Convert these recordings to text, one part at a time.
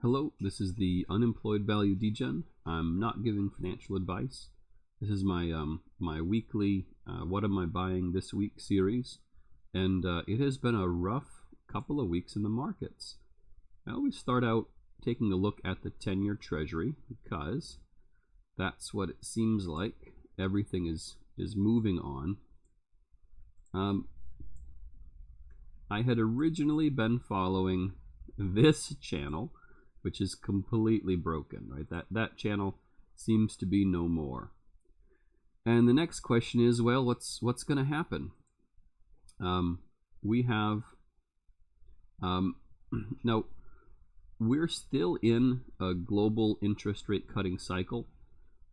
Hello, this is the Unemployed Value Degen. I'm not giving financial advice. This is my my weekly What Am I Buying This Week series, and it has been a rough couple of weeks in the markets. I always start out taking a look at the 10-year Treasury because that's what it seems like everything is moving on. I had originally been following this channel, which is completely broken, right? That channel seems to be no more. And the next question is, well, what's going to happen? We have now we're still in a global interest rate cutting cycle.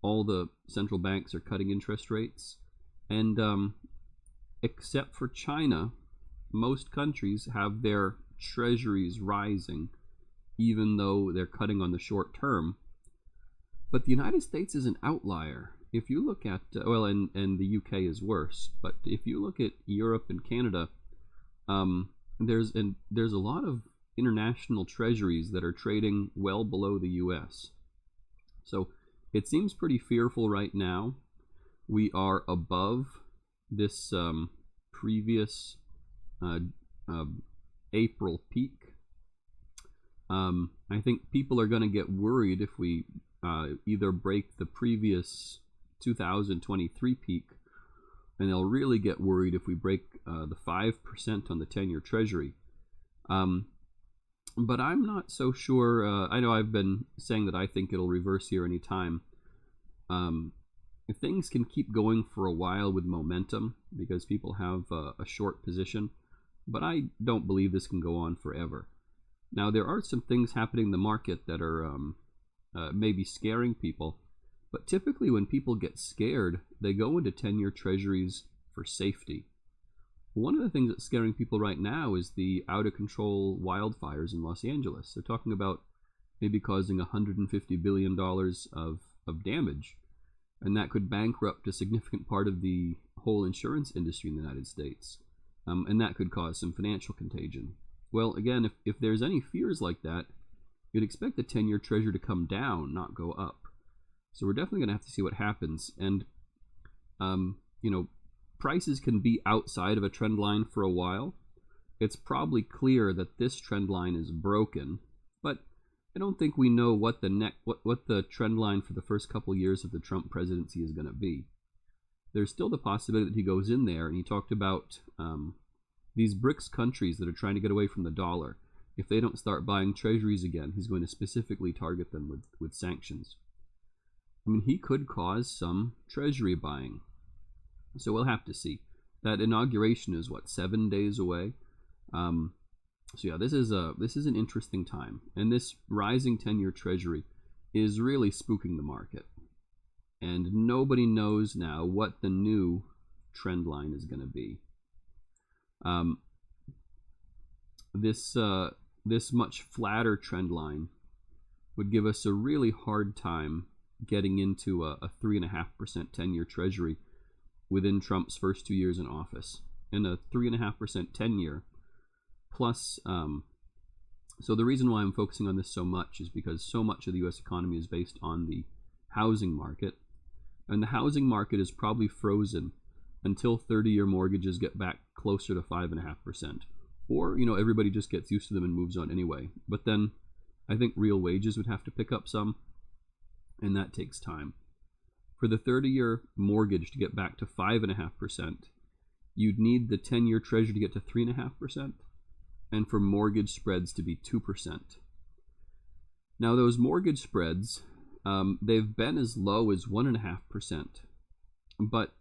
All the central banks are cutting interest rates, and except for China, most countries have their treasuries rising, even though they're cutting on the short term. But the United States is an outlier. If you look at, well, and the UK is worse, but if you look at Europe and Canada, there's a lot of international treasuries that are trading well below the US. So it seems pretty fearful right now. We are above this previous April peak. I think people are going to get worried if we either break the previous 2023 peak, and they'll really get worried if we break the 5% on the 10-year Treasury. But I'm not so sure. I know I've been saying that I think it'll reverse here any time. If things can keep going for a while with momentum because people have a short position, but I don't believe this can go on forever. Now, there are some things happening in the market that are maybe scaring people, but typically when people get scared, they go into 10-year treasuries for safety. One of the things that's scaring people right now is the out-of-control wildfires in Los Angeles. They're talking about maybe causing $150 billion of damage, and that could bankrupt a significant part of the whole insurance industry in the United States, and that could cause some financial contagion. Well, again, if there's any fears like that, you'd expect the 10-year Treasury to come down, not go up. So we're definitely going to have to see what happens. And, you know, prices can be outside of a trend line for a while. It's probably clear that this trend line is broken, but I don't think we know what the trend line for the first couple years of the Trump presidency is going to be. There's still the possibility that he goes in there, and he talked about these BRICS countries that are trying to get away from the dollar. If they don't start buying treasuries again, he's going to specifically target them with sanctions. I mean, he could cause some treasury buying. So we'll have to see. That inauguration is, what, 7 days away? So yeah, this is an interesting time. And this rising 10-year treasury is really spooking the market. And nobody knows now what the new trend line is going to be. This much flatter trend line would give us a really hard time getting into a 3.5% 10-year Treasury within Trump's first 2 years in office, and a 3.5% 10-year plus. So the reason why I'm focusing on this so much is because so much of the U.S. economy is based on the housing market, and the housing market is probably frozen until 30-year mortgages get back closer to 5.5%. Or, you know, everybody just gets used to them and moves on anyway. But then I think real wages would have to pick up some, and that takes time. For the 30-year mortgage to get back to 5.5%, you'd need the 10-year Treasury to get to 3.5%, and for mortgage spreads to be 2%. Now, those mortgage spreads, they've been as low as 1.5%, but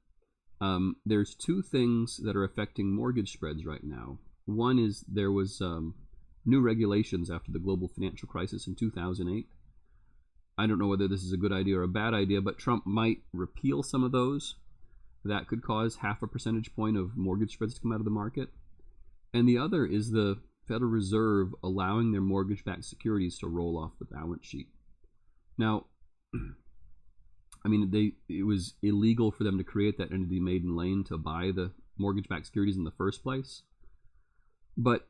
there's two things that are affecting mortgage spreads right now. One is there was new regulations after the global financial crisis in 2008. I don't know whether this is a good idea or a bad idea, but Trump might repeal some of those. That could cause 0.5 percentage point of mortgage spreads to come out of the market. And the other is the Federal Reserve allowing their mortgage-backed securities to roll off the balance sheet. Now, I mean, it was illegal for them to create that entity Maiden Lane to buy the mortgage-backed securities in the first place. But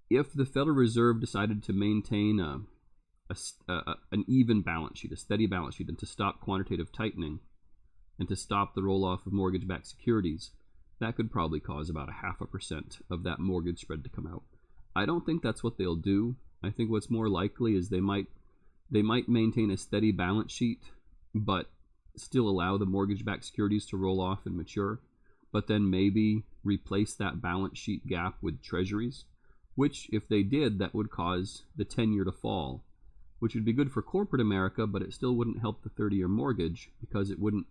if the Federal Reserve decided to maintain a an even balance sheet, a steady balance sheet, and to stop quantitative tightening, and to stop the roll-off of mortgage-backed securities, that could probably cause about 0.5% of that mortgage spread to come out. I don't think that's what they'll do. I think what's more likely is they might maintain a steady balance sheet, but still allow the mortgage-backed securities to roll off and mature, but then maybe replace that balance sheet gap with treasuries, which, if they did, that would cause the 10-year to fall, which would be good for corporate America, but it still wouldn't help the 30-year mortgage because it wouldn't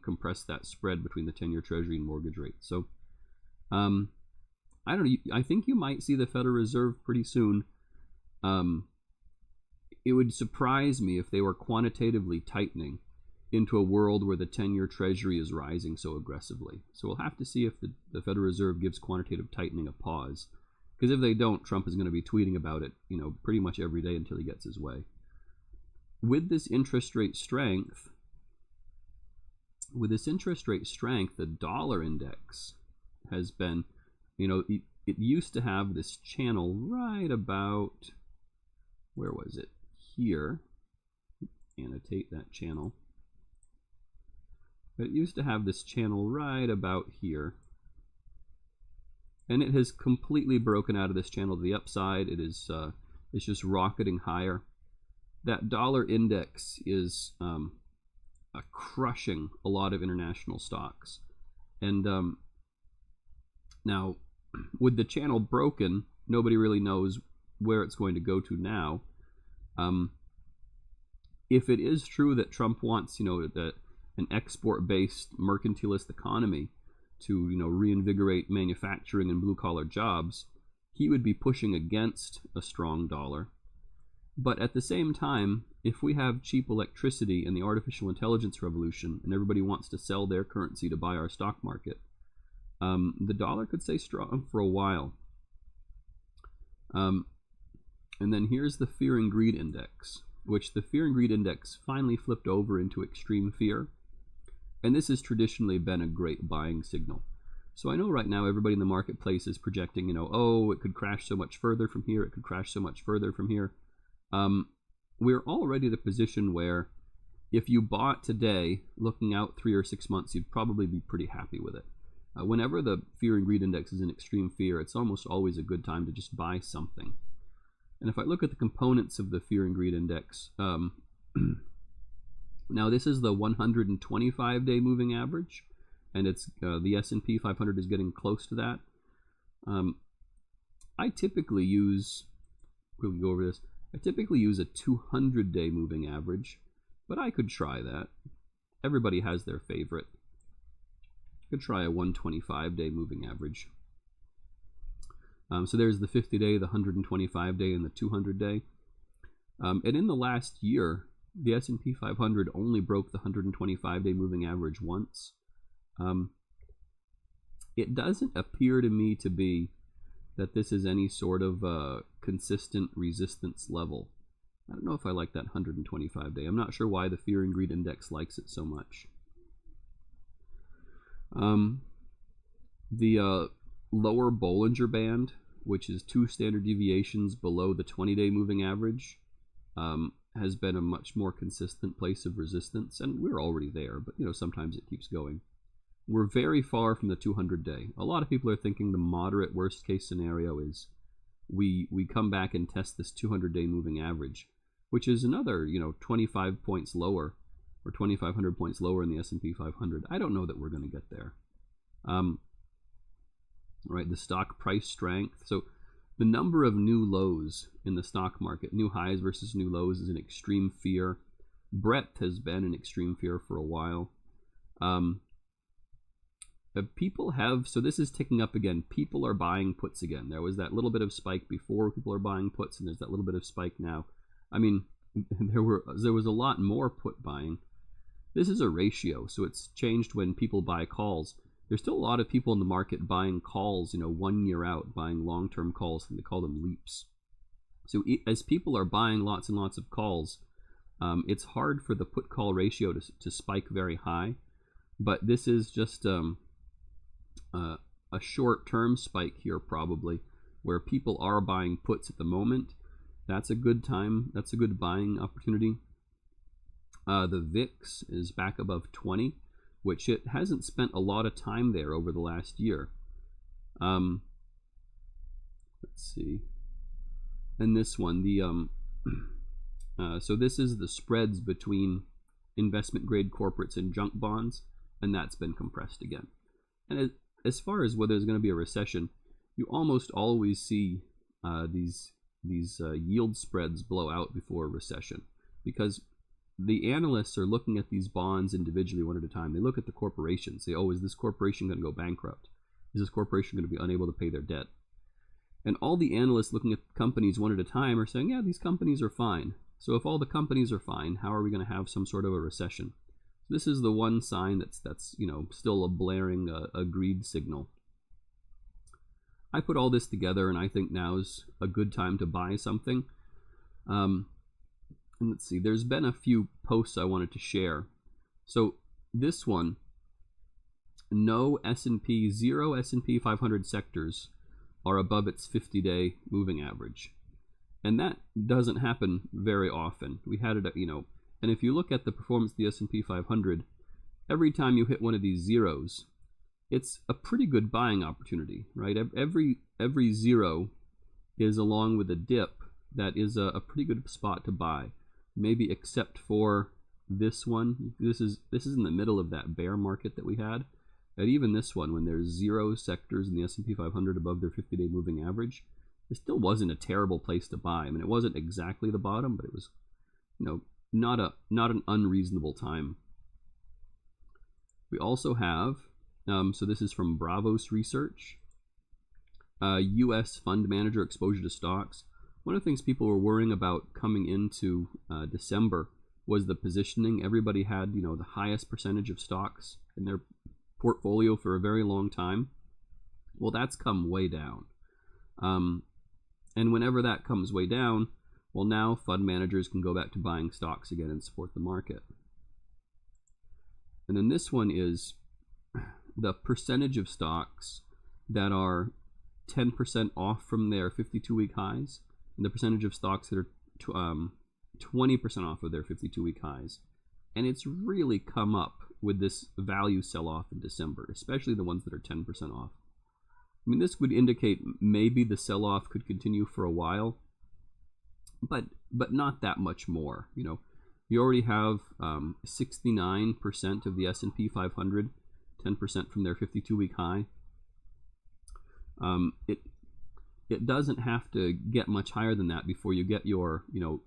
compress that spread between the 10-year treasury and mortgage rate. So I don't know. I think you might see the Federal Reserve pretty soon. It would surprise me if they were quantitatively tightening into a world where the 10-year treasury is rising so aggressively. So we'll have to see if the Federal Reserve gives quantitative tightening a pause. Because if they don't, Trump is going to be tweeting about it, pretty much every day until he gets his way. With this interest rate strength, the dollar index has been, it used to have this channel right about, where was it? Here. Annotate that channel. But it used to have this channel right about here. And it has completely broken out of this channel to the upside. It's just rocketing higher. That dollar index is crushing a lot of international stocks. And now, with the channel broken, nobody really knows where it's going to go to now. If it is true that Trump wants, an export-based mercantilist economy to, reinvigorate manufacturing and blue-collar jobs, he would be pushing against a strong dollar. But at the same time, if we have cheap electricity in the artificial intelligence revolution and everybody wants to sell their currency to buy our stock market, the dollar could stay strong for a while. And then here's the Fear and Greed Index, which the Fear and Greed Index finally flipped over into extreme fear. And this has traditionally been a great buying signal. So I know right now everybody in the marketplace is projecting, it could crash so much further from here, it could crash so much further from here. We're already at a position where if you bought today, looking out 3 or 6 months, you'd probably be pretty happy with it. Whenever the Fear and Greed Index is in extreme fear, it's almost always a good time to just buy something. And if I look at the components of the Fear and Greed Index, now this is the 125-day moving average, and it's the S&P 500 is getting close to that. I typically use, we'll go over this, I typically use a 200-day moving average, but I could try that. Everybody has their favorite. I could try a 125-day moving average. So there's the 50-day, the 125-day, and the 200-day. And in the last year, the S&P 500 only broke the 125-day moving average once. It doesn't appear to me to be that this is any sort of consistent resistance level. I don't know if I like that 125-day. I'm not sure why the Fear and Greed Index likes it so much. The lower Bollinger Band, which is 2 standard deviations below the 20-day moving average, has been a much more consistent place of resistance, and we're already there, but sometimes it keeps going. We're very far from the 200-day. A lot of people are thinking the moderate worst case scenario is we come back and test this 200-day moving average, which is another 25 points lower, or 2,500 points lower in the S&P 500. I don't know that we're going to get there. Right, the stock price strength. So the number of new lows in the stock market, new highs versus new lows, is in extreme fear. Breadth has been in extreme fear for a while. People have, so this is ticking up again. People are buying puts again. There was that little bit of spike before people are buying puts, and there's that little bit of spike now. I mean, there was a lot more put buying. This is a ratio, so it's changed when people buy calls. There's still a lot of people in the market buying calls, 1 year out, buying long-term calls, and they call them leaps. So as people are buying lots and lots of calls, it's hard for the put-call ratio to spike very high. But this is just a short-term spike here, probably, where people are buying puts at the moment. That's a good time. That's a good buying opportunity. The VIX is back above 20, which it hasn't spent a lot of time there over the last year. Let's see. And this one, so this is the spreads between investment grade corporates and junk bonds, and that's been compressed again. And as far as whether there's going to be a recession, you almost always see these yield spreads blow out before a recession, because the analysts are looking at these bonds individually one at a time. They look at the corporations. Say, oh, is this corporation going to go bankrupt? Is this corporation going to be unable to pay their debt? And all the analysts looking at companies one at a time are saying, yeah, these companies are fine. So if all the companies are fine, how are we going to have some sort of a recession? This is the one sign that's still a blaring a greed signal. I put all this together, and I think now's a good time to buy something. And let's see, there's been a few posts I wanted to share. So this one, zero S&P 500 sectors are above its 50-day moving average. And that doesn't happen very often. We had it, and if you look at the performance of the S&P 500, every time you hit one of these zeros, it's a pretty good buying opportunity, right? Every zero is along with a dip that is a pretty good spot to buy. Maybe except for this one. This is in the middle of that bear market that we had. And even this one, when there's 0 sectors in the S&P 500 above their 50-day moving average, it still wasn't a terrible place to buy. I mean, it wasn't exactly the bottom, but it was, not an unreasonable time. We also have, so this is from Bravos Research, U.S. fund manager exposure to stocks. One of the things people were worrying about coming into December was the positioning. Everybody had, the highest percentage of stocks in their portfolio for a very long time. Well, that's come way down. And whenever that comes way down, well, now fund managers can go back to buying stocks again and support the market. And then this one is the percentage of stocks that are 10% off from their 52-week highs, and the percentage of stocks that are 20% off of their 52-week highs. And it's really come up with this value sell-off in December, especially the ones that are 10% off. I mean, this would indicate maybe the sell-off could continue for a while, but not that much more. You already have 69% of the S&P 500, 10% from their 52-week high. It doesn't have to get much higher than that before you get your,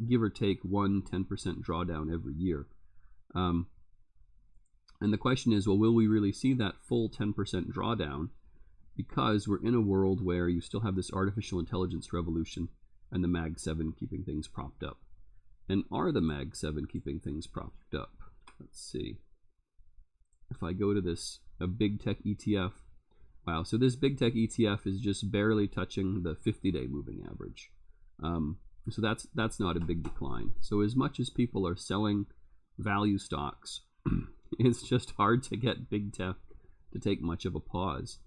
give or take 10% drawdown every year. And the question is, well, will we really see that full 10% drawdown? Because we're in a world where you still have this artificial intelligence revolution and the Mag 7 keeping things propped up. And are the Mag 7 keeping things propped up? Let's see. If I go to this, a big tech ETF, wow, so this big tech ETF is just barely touching the 50-day moving average. So that's not a big decline. So as much as people are selling value stocks, it's just hard to get big tech to take much of a pause.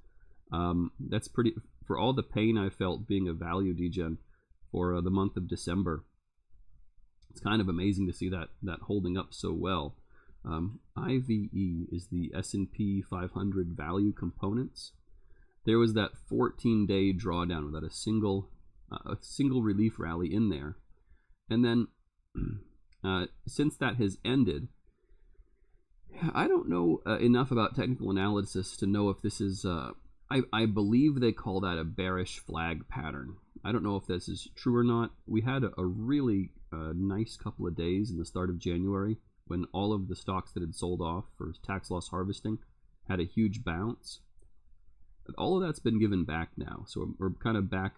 That's pretty, for all the pain I felt being a value degen for the month of December, it's kind of amazing to see that holding up so well. IVE is the S&P 500 value components. There was that 14-day drawdown without a single relief rally in there, and then since that has ended, I don't know enough about technical analysis to know if this is. I believe they call that a bearish flag pattern. I don't know if this is true or not. We had a really nice couple of days in the start of January when all of the stocks that had sold off for tax loss harvesting had a huge bounce. But all of that's been given back now, so we're kind of back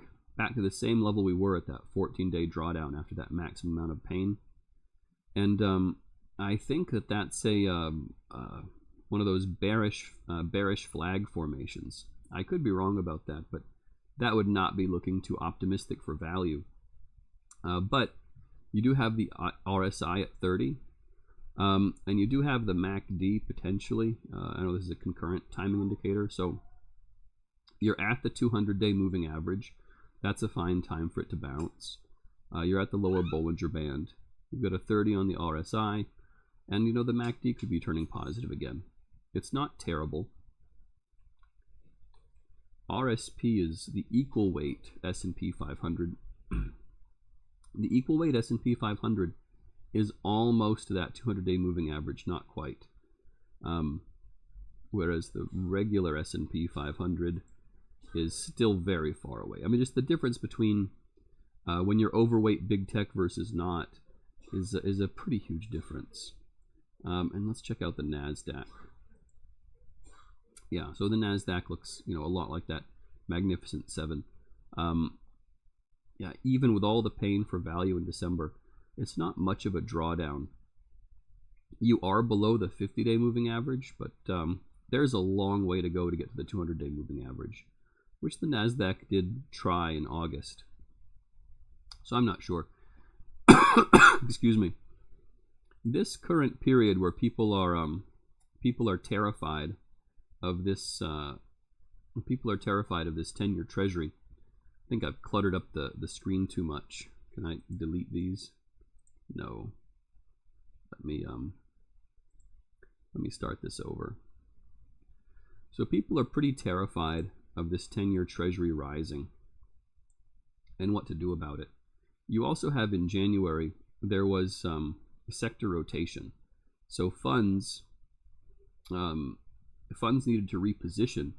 to the same level we were at that 14-day drawdown after that maximum amount of pain. And I think that's a one of those bearish flag formations. I could be wrong about that, but that would not be looking too optimistic for value. But you do have the RSI at 30, and you do have the MACD potentially. I know this is a concurrent timing indicator, so you're at the 200-day moving average. That's a fine time for it to bounce. You're at the lower Bollinger Band. You've got a 30 on the RSI, and you know the MACD could be turning positive again. It's not terrible. RSP is the equal weight S&P 500. The equal weight S&P 500 is almost to that 200-day moving average, not quite. Whereas the regular S&P 500 is still very far away. I mean, just the difference between when you're overweight big tech versus not is a pretty huge difference. And let's check out the NASDAQ. Yeah, so the NASDAQ looks, you know, a lot like that Magnificent Seven. Yeah, even with all the pain for value in December, it's not much of a drawdown. You are below the 50-day moving average, but there's a long way to go to get to the 200-day moving average, which the NASDAQ did try in August. So I'm not sure. Excuse me. This current period where people are terrified of this, people are terrified of this 10-year Treasury. I think I've cluttered up the screen too much. Can I delete these? No. Let me start this over. So people are pretty terrified of this 10-year Treasury rising and what to do about it. You also have in January, there was sector rotation. So funds needed to reposition.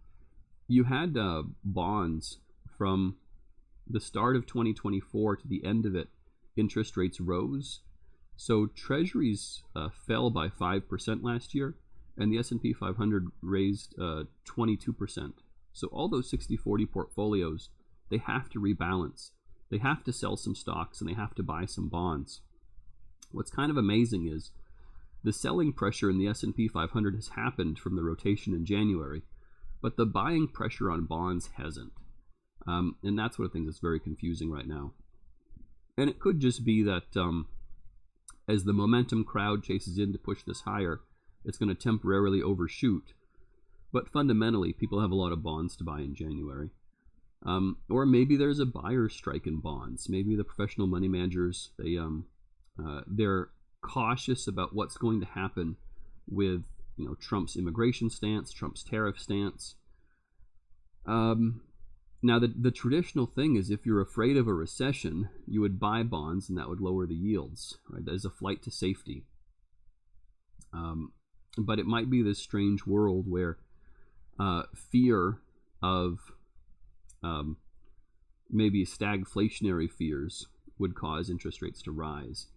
You had bonds from the start of 2024 to the end of it, interest rates rose. So treasuries fell by 5% last year, and the S&P 500 raised 22%. So all those 60-40 portfolios, they have to rebalance. They have to sell some stocks and they have to buy some bonds. What's kind of amazing is the selling pressure in the S&P 500 has happened from the rotation in January, but the buying pressure on bonds hasn't. And that's one of the things that's very confusing right now. And it could just be that as the momentum crowd chases in to push this higher, it's going to temporarily overshoot. But fundamentally, people have a lot of bonds to buy in January. Or maybe there's a buyer's strike in bonds. Maybe the professional money managers, they're cautious about what's going to happen with, you know, Trump's immigration stance, Trump's tariff stance. Now, the traditional thing is if you're afraid of a recession, you would buy bonds and that would lower the yields, right? That is a flight to safety. But it might be this strange world where fear of maybe stagflationary fears would cause interest rates to rise.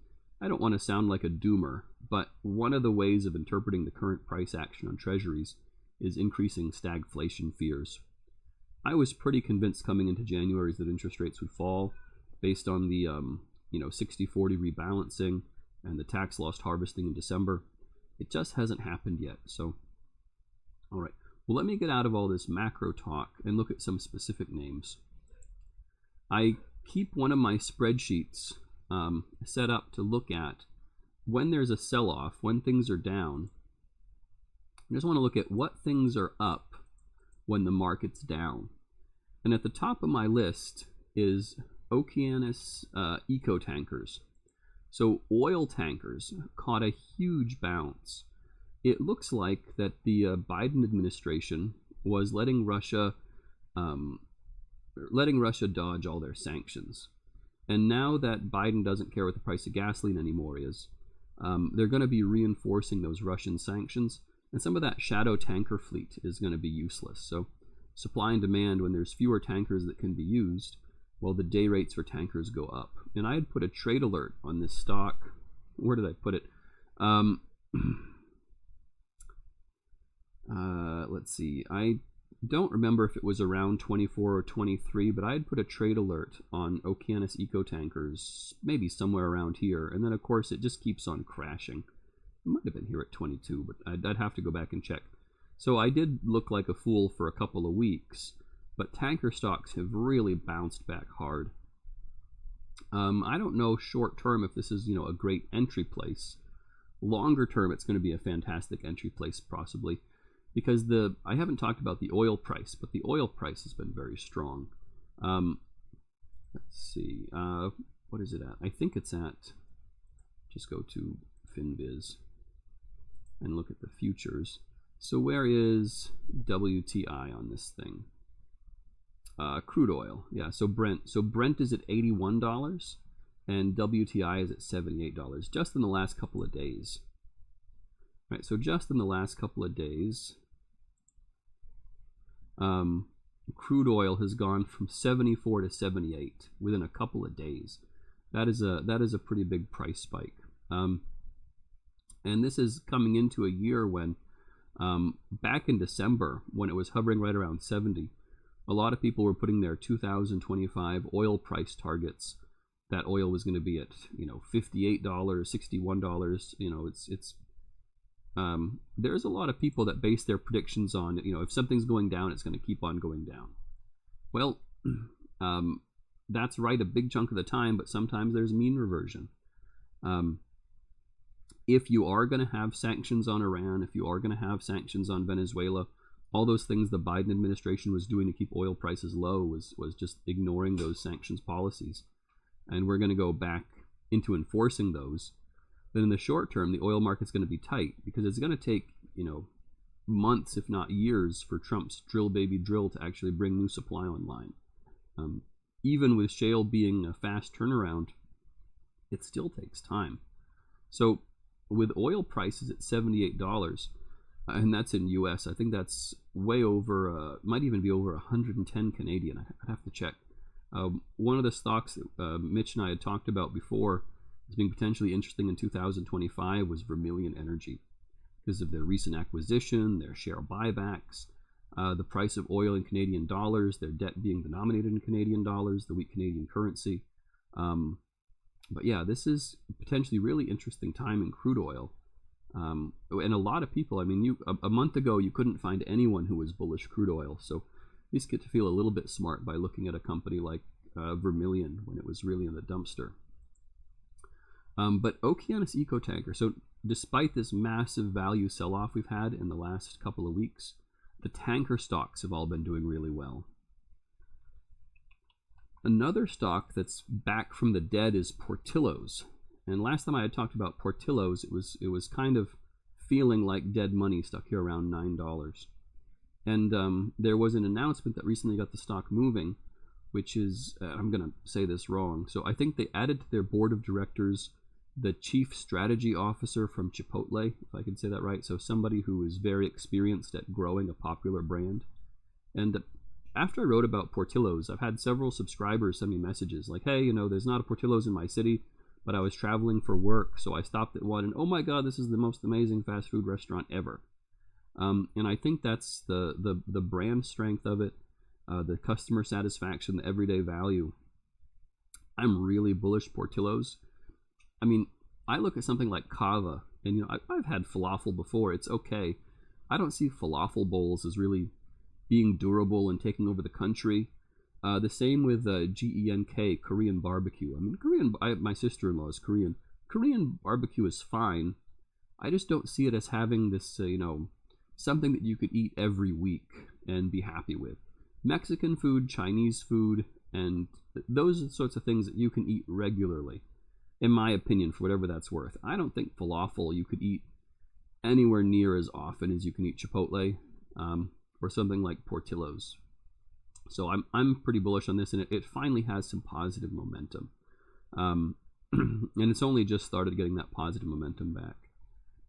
I don't want to sound like a doomer, but one of the ways of interpreting the current price action on treasuries is increasing stagflation fears. I was pretty convinced coming into January that interest rates would fall based on the 60-40 rebalancing and the tax loss harvesting in December. It just hasn't happened yet. So, all right. Well, let me get out of all this macro talk and look at some specific names. I keep one of my spreadsheets set up to look at when there's a sell-off, when things are down. I just want to look at what things are up when the market's down. And at the top of my list is Okeanis Eco Tankers. So oil tankers caught a huge bounce. It looks like that the Biden administration was letting Russia dodge all their sanctions. And now that Biden doesn't care what the price of gasoline anymore is, they're going to be reinforcing those Russian sanctions. And some of that shadow tanker fleet is going to be useless. So supply and demand, when there's fewer tankers that can be used, well, the day rates for tankers go up. And I had put a trade alert on this stock. Where did I put it? Let's see. I don't remember if it was around 24 or 23, but I had put a trade alert on Okeanis Eco Tankers, maybe somewhere around here. And then, of course, it just keeps on crashing. It might have been here at 22, but I'd have to go back and check. So I did look like a fool for a couple of weeks, but tanker stocks have really bounced back hard. I don't know short term if this is, a great entry place. Longer term, it's going to be a fantastic entry place possibly, because I haven't talked about the oil price, but the oil price has been very strong. Let's see. what is it at? I think it's at, just go to FinViz and look at the futures. So where is WTI on this thing? Crude oil, yeah. So Brent is at $81 and WTI is at $78 just in the last couple of days. Right, so just in the last couple of days, crude oil has gone from 74 to 78 within a couple of days. That is a pretty big price spike. And this is coming into a year when, back in December, when it was hovering right around 70, a lot of people were putting their 2025 oil price targets. That oil was going to be at, $58, $61. There's a lot of people that base their predictions on, if something's going down, it's going to keep on going down. Well, that's right a big chunk of the time, but sometimes there's mean reversion. If you are going to have sanctions on Iran, if you are going to have sanctions on Venezuela, all those things the Biden administration was doing to keep oil prices low was just ignoring those sanctions policies. And we're going to go back into enforcing those. Then in the short term, the oil market's going to be tight because it's going to take, months, if not years, for Trump's drill baby drill to actually bring new supply online. Even with shale being a fast turnaround, it still takes time. So with oil prices at $78, and that's in US, I think that's way over, might even be over 110 Canadian. I'd have to check. One of the stocks that Mitch and I had talked about before as being potentially interesting in 2025 was Vermilion Energy because of their recent acquisition, their share buybacks, the price of oil in Canadian dollars, their debt being denominated in Canadian dollars, the weak Canadian currency. But yeah, this is potentially really interesting time in crude oil. And a lot of people, a month ago, you couldn't find anyone who was bullish crude oil. So at least get to feel a little bit smart by looking at a company like Vermilion when it was really in the dumpster. But Okeanis Eco Tankers, so despite this massive value sell-off we've had in the last couple of weeks, the tanker stocks have all been doing really well. Another stock that's back from the dead is Portillo's. And last time I had talked about Portillo's, it was kind of feeling like dead money, stuck here around $9. And there was an announcement that recently got the stock moving, which is, I'm going to say this wrong, so I think they added to their board of directors the chief strategy officer from Chipotle, if I can say that right, so somebody who is very experienced at growing a popular brand. And after I wrote about Portillo's, I've had several subscribers send me messages like, hey, there's not a Portillo's in my city, but I was traveling for work, so I stopped at one, and oh my god, this is the most amazing fast food restaurant ever. And I think that's the brand strength of it, the customer satisfaction, the everyday value. I'm really bullish Portillo's. I look at something like Kava, and I've had falafel before. It's okay. I don't see falafel bowls as really being durable and taking over the country. The same with GENK, Korean barbecue. My sister-in-law is Korean. Korean barbecue is fine. I just don't see it as having this, something that you could eat every week and be happy with. Mexican food, Chinese food, and those are the sorts of things that you can eat regularly, in my opinion, for whatever that's worth. I don't think falafel you could eat anywhere near as often as you can eat Chipotle or something like Portillo's. So I'm pretty bullish on this, and it finally has some positive momentum. And it's only just started getting that positive momentum back,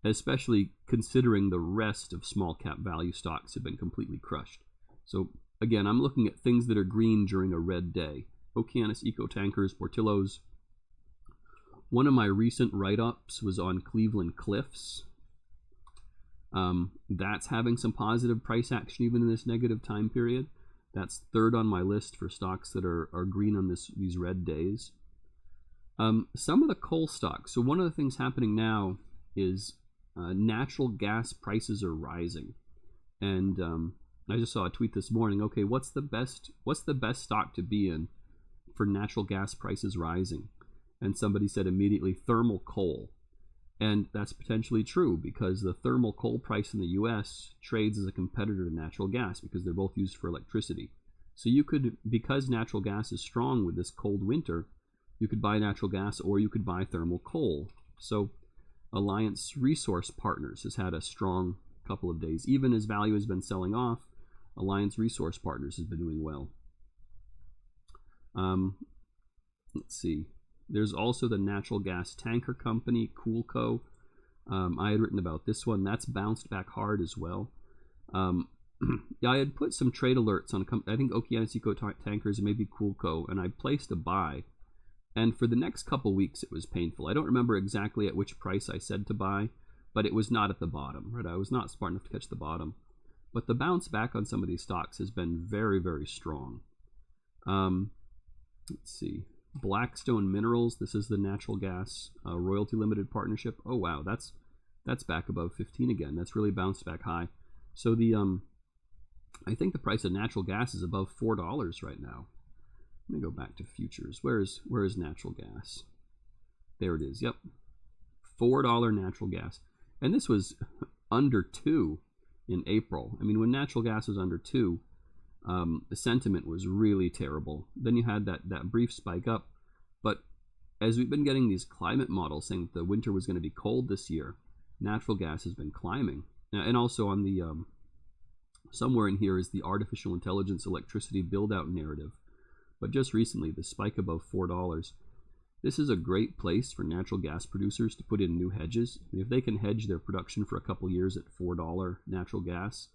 especially considering the rest of small cap value stocks have been completely crushed. So again, I'm looking at things that are green during a red day. Okeanis Eco Tankers, Portillo's. One of my recent write-ups was on Cleveland Cliffs. That's having some positive price action even in this negative time period. That's third on my list for stocks that are green on these red days. Some of the coal stocks. So one of the things happening now is natural gas prices are rising, and I just saw a tweet this morning. Okay, what's the best stock to be in for natural gas prices rising? And somebody said immediately thermal coal, and that's potentially true because the thermal coal price in the U.S. trades as a competitor to natural gas because they're both used for electricity. So you could, because natural gas is strong with this cold winter, You could buy natural gas, or you could buy thermal coal. So Alliance Resource Partners has had a strong couple of days. Even as value has been selling off, Alliance Resource Partners has been doing well. Let's see. There's also the natural gas tanker company, CLCO. I had written about this one. That's bounced back hard as well. Yeah, I had put some trade alerts on, I think, Okeanis Eco Tankers and maybe CLCO, and I placed a buy. And for the next couple weeks, it was painful. I don't remember exactly at which price I said to buy, but it was not at the bottom, right? I was not smart enough to catch the bottom. But the bounce back on some of these stocks has been very, very strong. Let's see. Blackstone Minerals. This is the natural gas royalty limited partnership. Oh wow, that's back above 15 again. That's really bounced back high. So the I think the price of natural gas is above $4 right now. Let me go back to futures. Where is natural gas? There it is. Yep, $4 natural gas, and this was under 2 in April. I mean, when natural gas was under 2, the sentiment was really terrible. Then you had that brief spike up, but as we've been getting these climate models saying that the winter was going to be cold this year, natural gas has been climbing. And also on the somewhere in here is the artificial intelligence electricity build-out narrative. But just recently, the spike above $4. This is a great place for natural gas producers to put in new hedges. I mean, if they can hedge their production for a couple years at $4 natural gas,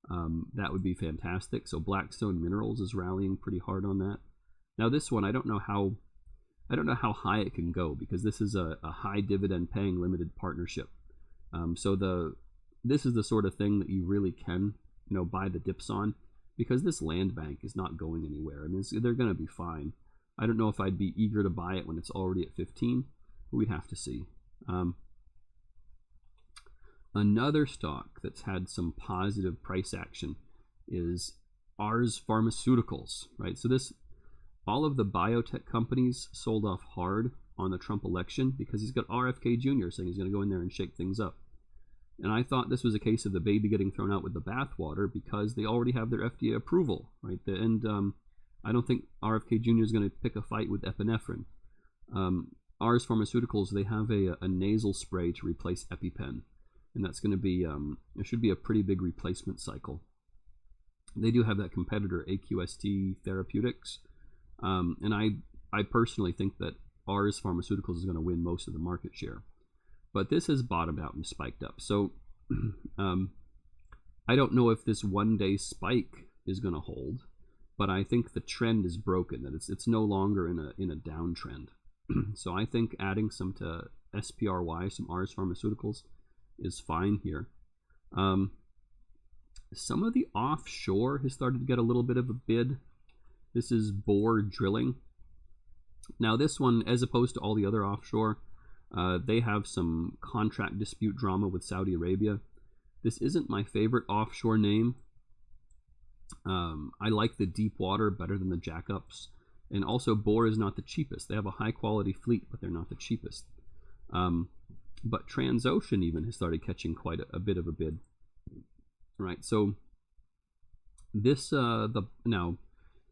that would be fantastic. So Blackstone Minerals is rallying pretty hard on that. Now this one, I don't know how high it can go, because this is a high dividend paying limited partnership. This is the sort of thing that you really can, buy the dips on, because this land bank is not going anywhere. I mean, they're going to be fine. I don't know if I'd be eager to buy it when it's already at 15, but we'd have to see. Another stock that's had some positive price action is ARS Pharmaceuticals, right? So all of the biotech companies sold off hard on the Trump election because he's got RFK Jr. saying he's going to go in there and shake things up. And I thought this was a case of the baby getting thrown out with the bathwater, because they already have their FDA approval, right? And I don't think RFK Jr. is going to pick a fight with epinephrine. ARS Pharmaceuticals, they have a nasal spray to replace EpiPen, and that's going to be, it should be a pretty big replacement cycle. They do have that competitor, AQST Therapeutics, and I personally think that ARS Pharmaceuticals is going to win most of the market share. But this has bottomed out and spiked up. So I don't know if this one-day spike is going to hold, but I think the trend is broken, that it's no longer in a downtrend. So I think adding some to SPRY, some ARS Pharmaceuticals, is fine here. Some of the offshore has started to get a little bit of a bid. This is Borr Drilling. Now this one, as opposed to all the other offshore, they have some contract dispute drama with Saudi Arabia. This isn't my favorite offshore name. I like the deep water better than the jackups. And also, Borr is not the cheapest. They have a high-quality fleet, but they're not the cheapest. But Transocean even has started catching quite a bit of a bid. Right, so this, now,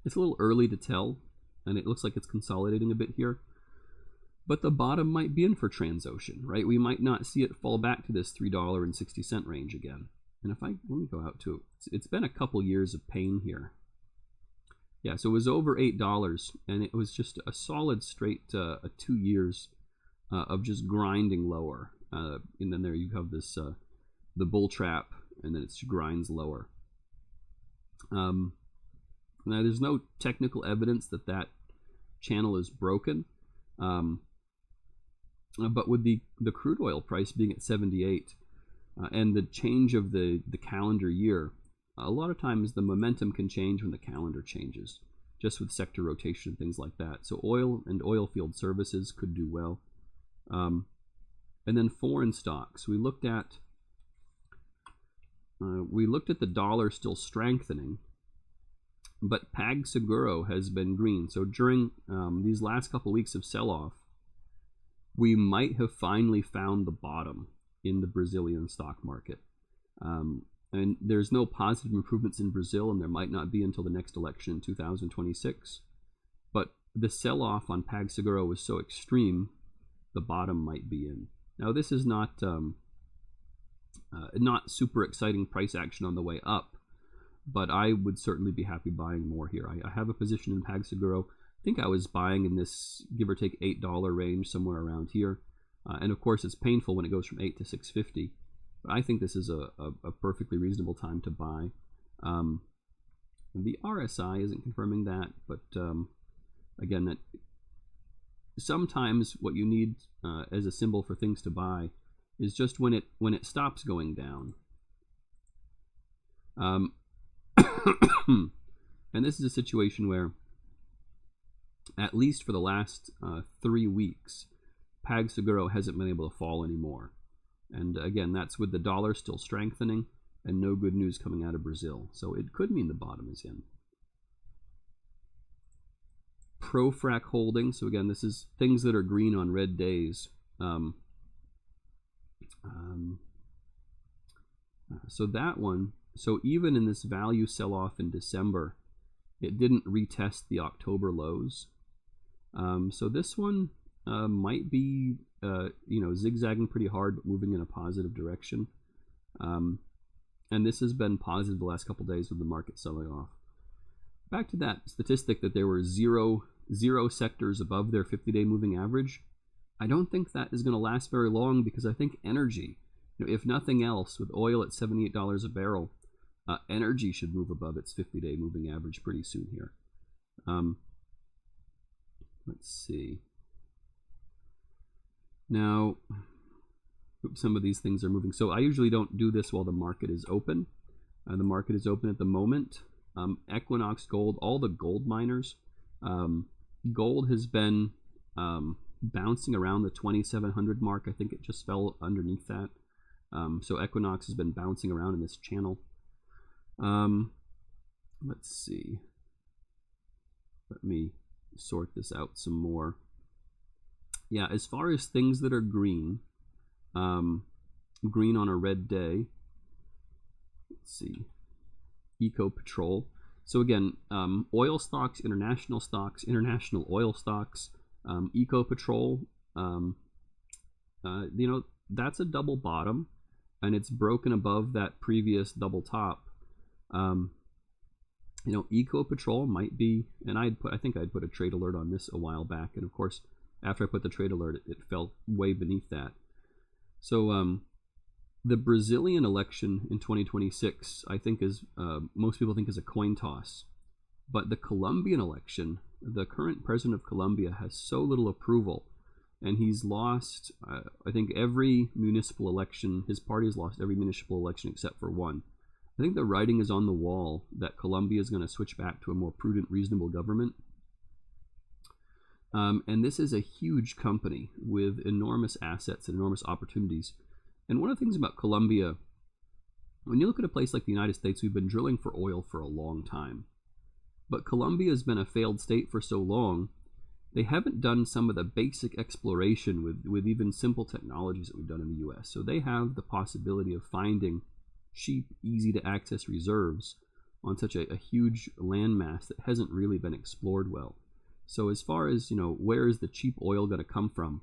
it's a little early to tell, and it looks like it's consolidating a bit here. But the bottom might be in for Transocean, right? We might not see it fall back to this $3.60 range again. And let me go out to it. It's been a couple years of pain here. Yeah, so it was over $8, and it was just a solid straight 2 years of just grinding lower. And then there you have this, the bull trap, and then it grinds lower. Now, there's no technical evidence that channel is broken. But with the crude oil price being at 78 and the change of the calendar year, a lot of times the momentum can change when the calendar changes, just with sector rotation and things like that. So oil and oil field services could do well. And then foreign stocks. We looked at the dollar still strengthening, but PagSeguro has been green. So during these last couple weeks of sell-off, we might have finally found the bottom in the Brazilian stock market. And there's no positive improvements in Brazil, and there might not be until the next election in 2026. But the sell-off on PagSeguro was so extreme, the bottom might be in. Now this is not super exciting price action on the way up, but I would certainly be happy buying more here. I have a position in PagSeguro. I think I was buying in this give or take $8 range, somewhere around here. And of course it's painful when it goes from $8 to $6.50, but I think this is a perfectly reasonable time to buy. The RSI isn't confirming that, but again, that sometimes what you need as a symbol for things to buy is just when it stops going down. And this is a situation where, at least for the last 3 weeks, PagSeguro hasn't been able to fall anymore. And again, that's with the dollar still strengthening and no good news coming out of Brazil. So it could mean the bottom is in. ProFrac holding. So again, this is things that are green on red days. So that one, so even in this value sell-off in December, it didn't retest the October lows. So this one might be, zigzagging pretty hard, but moving in a positive direction. And this has been positive the last couple days with the market selling off. Back to that statistic that there were zero sectors above their 50-day moving average. I don't think that is going to last very long, because I think energy, if nothing else, with oil at $78 a barrel, energy should move above its 50-day moving average pretty soon here. Let's see. Now, some of these things are moving. So I usually don't do this while the market is open. The market is open at the moment. Equinox Gold, all the gold miners. Gold has been bouncing around the 2,700 mark. I think it just fell underneath that. So Equinox has been bouncing around in this channel. Let's see. Let me sort this out some more. Yeah, as far as things that are green, green on a red day, let's see, Ecopetrol. So again, oil stocks, international oil stocks, Ecopetrol, that's a double bottom, and it's broken above that previous double top. Ecopetrol might be, and I think I'd put a trade alert on this a while back, and of course, after I put the trade alert, it fell way beneath that. So the Brazilian election in 2026, I think, is most people think is a coin toss. But the Colombian election, the current president of Colombia has so little approval, and he's lost, I think, every municipal election. His party has lost every municipal election except for one. I think the writing is on the wall that Colombia is going to switch back to a more prudent, reasonable government. And this is a huge company with enormous assets and enormous opportunities. And one of the things about Colombia, when you look at a place like the United States, we've been drilling for oil for a long time. But Colombia has been a failed state for so long, they haven't done some of the basic exploration with even simple technologies that we've done in the US. So they have the possibility of finding cheap, easy to access reserves on such a huge landmass that hasn't really been explored well. So as far as, where is the cheap oil going to come from?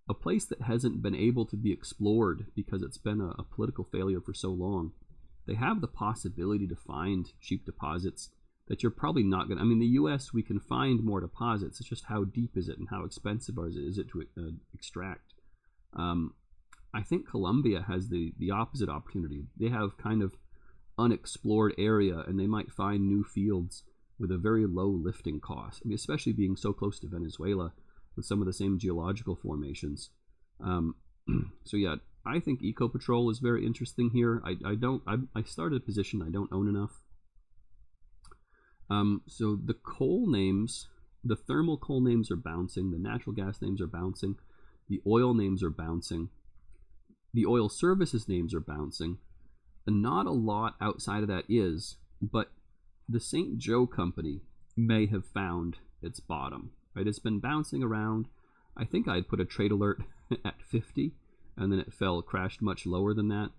A place that hasn't been able to be explored because it's been a political failure for so long, they have the possibility to find cheap deposits that you're probably not going to... I mean, the U.S., we can find more deposits. It's just how deep is it and how expensive is it to extract. I think Colombia has the opposite opportunity. They have kind of unexplored area, and they might find new fields with a very low lifting cost. I mean, especially being so close to Venezuela with some of the same geological formations. So yeah, I think Ecopetrol is very interesting here. I started a position. I don't own enough. So the coal names, the thermal coal names are bouncing. The natural gas names are bouncing. The oil names are bouncing. The oil services names are bouncing. And not a lot outside of that is, but the St. Joe company may have found its bottom, right? It's been bouncing around. I think I'd put a trade alert at 50, and then it crashed much lower than that.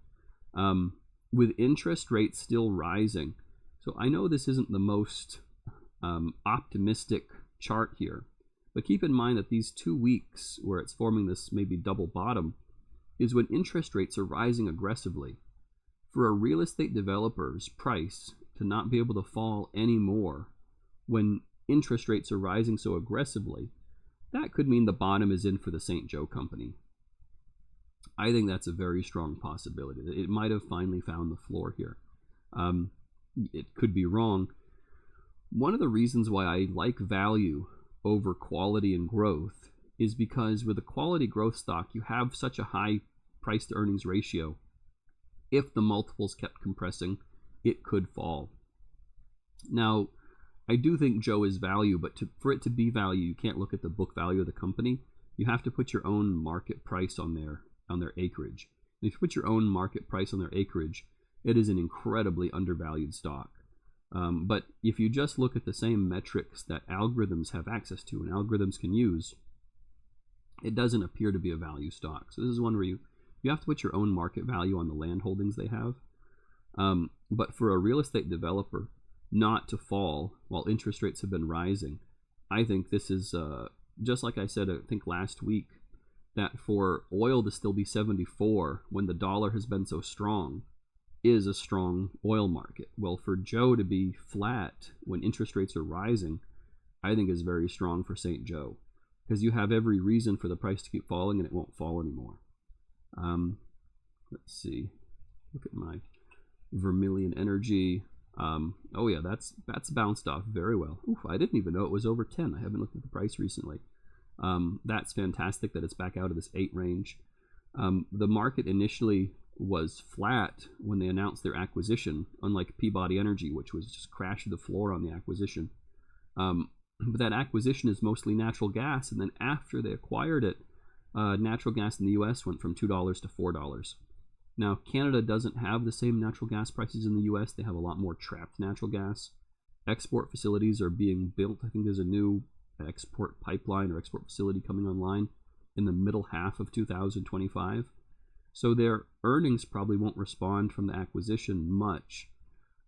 With interest rates still rising. So I know this isn't the most optimistic chart here, But keep in mind that these 2 weeks where it's forming this maybe double bottom is when interest rates are rising aggressively. For a real estate developer's price to not be able to fall anymore when interest rates are rising so aggressively, that could mean the bottom is in for the St. Joe Company. I think that's a very strong possibility. It might have finally found the floor here. It could be wrong. One of the reasons why I like value over quality and growth is because with a quality growth stock, you have such a high price to earnings ratio. If the multiples kept compressing, it could fall. Now, I do think Joe is value, but for it to be value, you can't look at the book value of the company. You have to put your own market price on their acreage. And if you put your own market price on their acreage, it is an incredibly undervalued stock. But if you just look at the same metrics that algorithms have access to and algorithms can use, it doesn't appear to be a value stock. So this is one where you have to put your own market value on the land holdings they have. But for a real estate developer not to fall while interest rates have been rising, I think this is, just like I said, I think last week, that for oil to still be 74 when the dollar has been so strong is a strong oil market. Well, for Joe to be flat when interest rates are rising, I think is very strong for St. Joe, because you have every reason for the price to keep falling and it won't fall anymore. Let's see. Look at my Vermilion Energy. Oh yeah, that's bounced off very well. Oof, I didn't even know it was over 10. I haven't looked at the price recently. That's fantastic that it's back out of this 8 range. The market initially was flat when they announced their acquisition, unlike Peabody Energy, which was just crashed to the floor on the acquisition. But that acquisition is mostly natural gas, and then after they acquired it, natural gas in the U.S. went from $2 to $4. Now, Canada doesn't have the same natural gas prices in the U.S. They have a lot more trapped natural gas. Export facilities are being built. I think there's a new export pipeline or export facility coming online in the middle half of 2025. So their earnings probably won't respond from the acquisition much,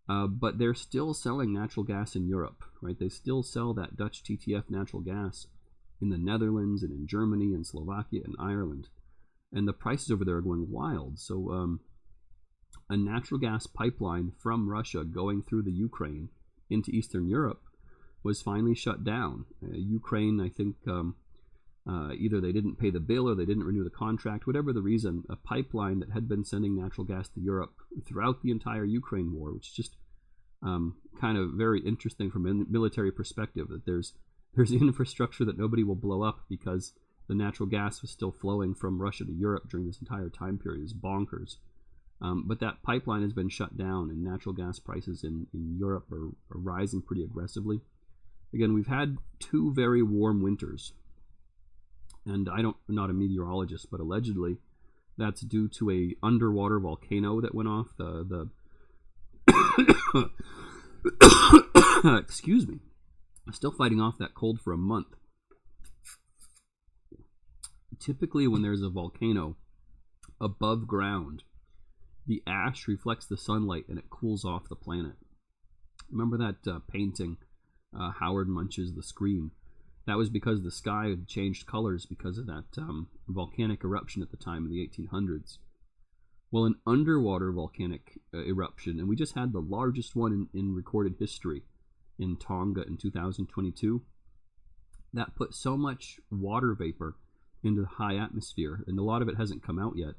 but they're still selling natural gas in Europe, right? They still sell that Dutch TTF natural gas in the Netherlands and in Germany and Slovakia and Ireland. And the prices over there are going wild. So a natural gas pipeline from Russia going through the Ukraine into Eastern Europe was finally shut down. Ukraine, I think, either they didn't pay the bill or they didn't renew the contract, whatever the reason, a pipeline that had been sending natural gas to Europe throughout the entire Ukraine war, which is just kind of very interesting from a military perspective, that there's infrastructure that nobody will blow up because the natural gas was still flowing from Russia to Europe during this entire time period. Is bonkers. But that pipeline has been shut down, and natural gas prices in Europe are rising pretty aggressively. Again, we've had 2 very warm winters, and I'm not a meteorologist, but allegedly that's due to a underwater volcano that went off. The excuse me, I'm still fighting off that cold for a month. Typically, when there's a volcano above ground, the ash reflects the sunlight and it cools off the planet. Remember that painting, Howard Munch's The Scream? That was because the sky had changed colors because of that volcanic eruption at the time in the 1800s. Well, an underwater volcanic eruption, and we just had the largest one in recorded history in Tonga in 2022, that put so much water vapor into the high atmosphere, and a lot of it hasn't come out yet.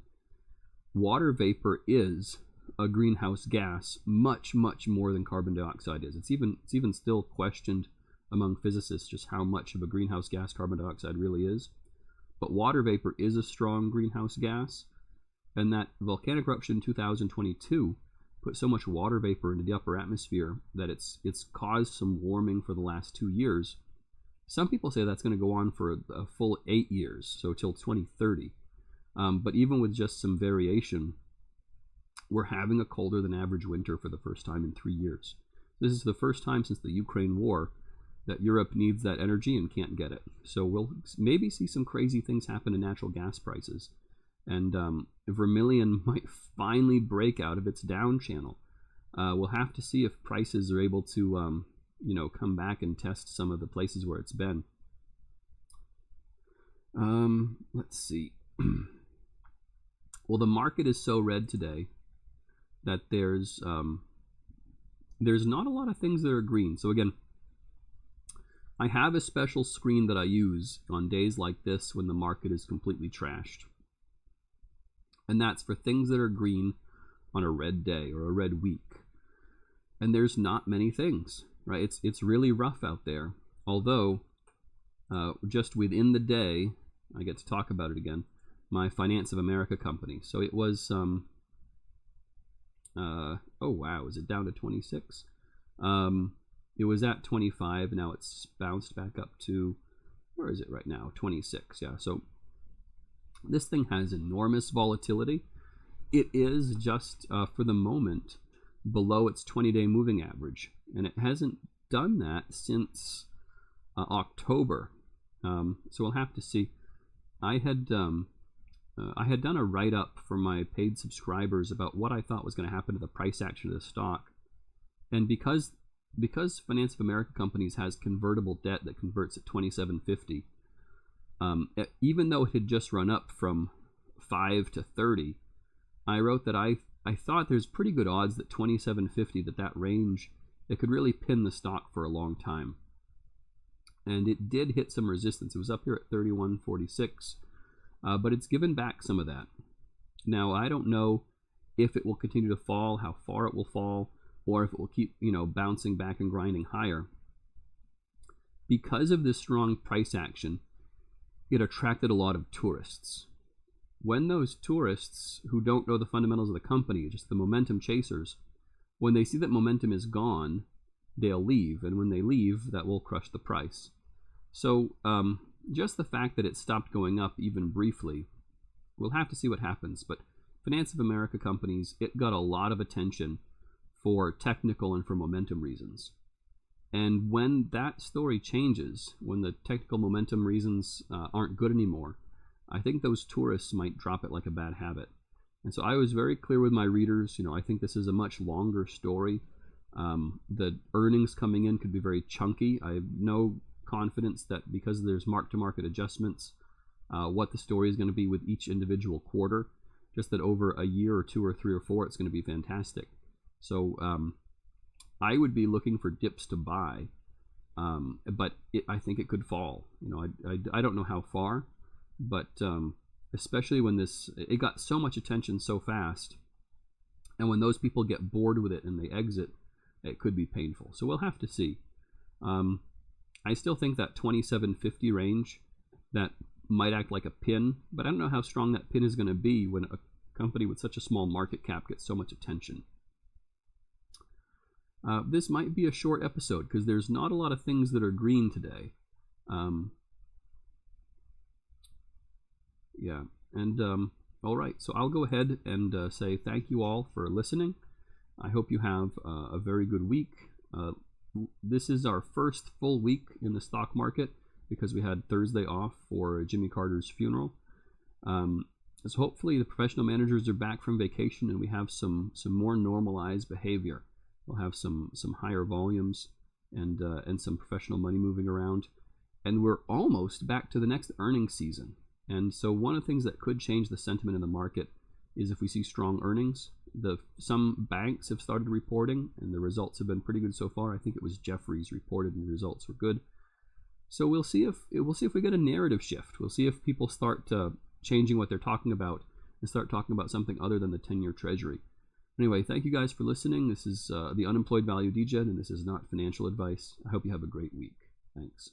Water vapor is a greenhouse gas much, much more than carbon dioxide is. It's even still questioned among physicists just how much of a greenhouse gas carbon dioxide really is. But water vapor is a strong greenhouse gas, and that volcanic eruption in 2022 put so much water vapor into the upper atmosphere that it's caused some warming for the last 2 years. Some people say that's going to go on for a full 8 years, so till 2030. But even with just some variation, we're having a colder than average winter for the first time in 3 years. This is the first time since the Ukraine war that Europe needs that energy and can't get it. So we'll maybe see some crazy things happen to natural gas prices. And Vermilion might finally break out of its down channel. We'll have to see if prices are able to come back and test some of the places where it's been. Let's see. Well, the market is so red today that there's not a lot of things that are green. So again, I have a special screen that I use on days like this when the market is completely trashed. And that's for things that are green on a red day or a red week. And there's not many things, right? It's really rough out there. Although, just within the day, I get to talk about it again, my Finance of America company. So it was, oh wow, is it down to 26? It was at 25, now it's bounced back up to, where is it right now? 26, yeah. So this thing has enormous volatility. It is just, for the moment, below its 20-day moving average. And it hasn't done that since October. So we'll have to see. I had done a write-up for my paid subscribers about what I thought was going to happen to the price action of the stock. And because Finance of America Companies has convertible debt that converts at $27.50, even though it had just run up from 5 to 30, I wrote that I thought there's pretty good odds that $27.50, that range, it could really pin the stock for a long time. And it did hit some resistance. It was up here at 31.46, but it's given back some of that. Now, I don't know if it will continue to fall, how far it will fall, or if it will keep, bouncing back and grinding higher. Because of this strong price action, it attracted a lot of tourists. When those tourists who don't know the fundamentals of the company, just the momentum chasers, when they see that momentum is gone, they'll leave. And when they leave, that will crush the price. So just the fact that it stopped going up even briefly, we'll have to see what happens. But Finance of America Companies, it got a lot of attention for technical and for momentum reasons. And when that story changes, when the technical momentum reasons aren't good anymore, I think those tourists might drop it like a bad habit. And so I was very clear with my readers, I think this is a much longer story. The earnings coming in could be very chunky. I have no confidence that because there's mark-to-market adjustments, what the story is going to be with each individual quarter, just that over a year or 2 or 3 or 4, it's going to be fantastic. So I would be looking for dips to buy, but I think it could fall. I don't know how far, but especially when it got so much attention so fast, and when those people get bored with it and they exit, it could be painful. So we'll have to see. I still think that 27.50 range, that might act like a pin, but I don't know how strong that pin is going to be when a company with such a small market cap gets so much attention. This might be a short episode because there's not a lot of things that are green today. Yeah, and all right, so I'll go ahead and say thank you all for listening. I hope you have a very good week. This is our first full week in the stock market because we had Thursday off for Jimmy Carter's funeral. So hopefully the professional managers are back from vacation and we have some more normalized behavior. We'll have some higher volumes and some professional money moving around. And we're almost back to the next earnings season. And so one of the things that could change the sentiment in the market is if we see strong earnings. Some banks have started reporting, and the results have been pretty good so far. I think it was Jefferies reported, and the results were good. So we'll see if we get a narrative shift. We'll see if people start changing what they're talking about and start talking about something other than the 10-year Treasury. Anyway, thank you guys for listening. This is the Unemployed Value Degen, and this is not financial advice. I hope you have a great week. Thanks.